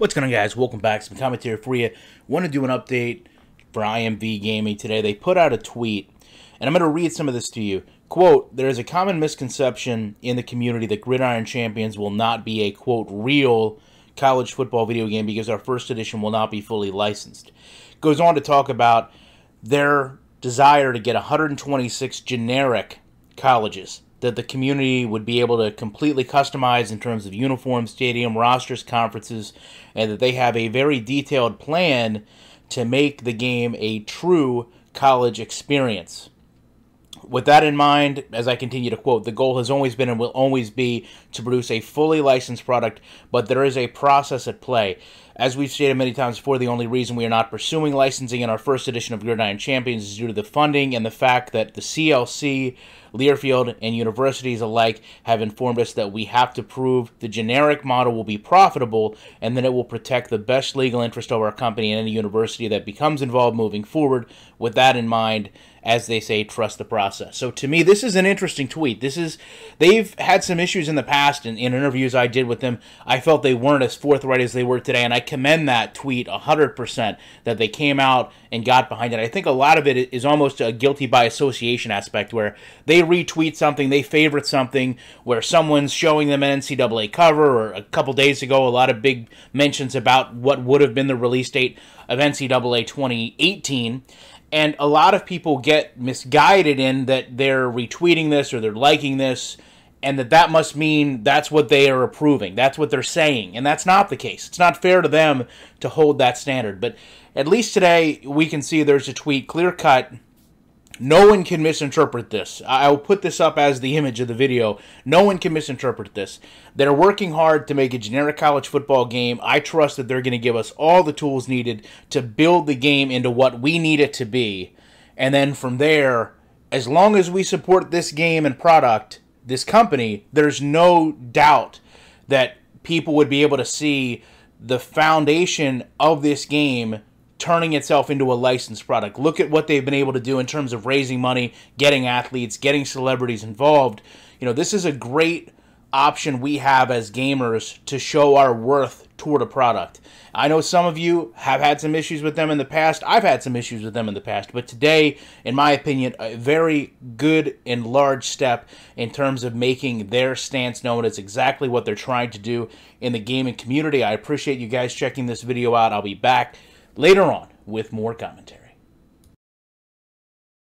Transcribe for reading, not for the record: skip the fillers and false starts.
What's going on, guys? Welcome back. Some commentary for you. Want to do an update for IMV Gaming today. They put out a tweet, and I'm going to read some of this to you. Quote, "There is a common misconception in the community that Gridiron Champions will not be a, quote, real college football video game because our first edition will not be fully licensed." Goes on to talk about their desire to get 126 generic colleges that the community would be able to completely customize in terms of uniform, stadium, rosters, conferences, and that they have a very detailed plan to make the game a true college experience. With that in mind, as I continue to quote, the goal has always been and will always be to produce a fully licensed product, but there is a process at play. As we've stated many times before, the only reason we are not pursuing licensing in our first edition of Gridiron Champions is due to the funding and the fact that the CLC, Learfield, and universities alike have informed us that we have to prove the generic model will be profitable and that it will protect the best legal interest of our company and any university that becomes involved moving forward. With that in mind, as they say, trust the process. So to me, this is an interesting tweet. They've had some issues in the past, and in interviews I did with them, I felt they weren't as forthright as they were today, and I commend that tweet 100%, that they came out and got behind it. I think a lot of it is almost a guilty by association aspect, where they retweet something, they favorite something, where someone's showing them an NCAA cover, or a couple days ago, a lot of big mentions about what would have been the release date of NCAA 2018, and a lot of people get misguided in that they're retweeting this or they're liking this, and that must mean that's what they are approving. That's what they're saying, and that's not the case. It's not fair to them to hold that standard. But at least today, we can see there's a tweet, clear-cut. No one can misinterpret this. I will put this up as the image of the video. No one can misinterpret this. They're working hard to make a generic college football game. I trust that they're going to give us all the tools needed to build the game into what we need it to be. And then from there, as long as we support this game and product, this company, there's no doubt that people would be able to see the foundation of this game turning itself into a licensed product. Look at what they've been able to do in terms of raising money, getting athletes, getting celebrities involved. You know, this is a great option we have as gamers to show our worth toward a product. I know some of you have had some issues with them in the past. I've had some issues with them in the past. But today, in my opinion, a very good and large step in terms of making their stance known. It's exactly what they're trying to do in the gaming community. I appreciate you guys checking this video out. I'll be back later on with more commentary.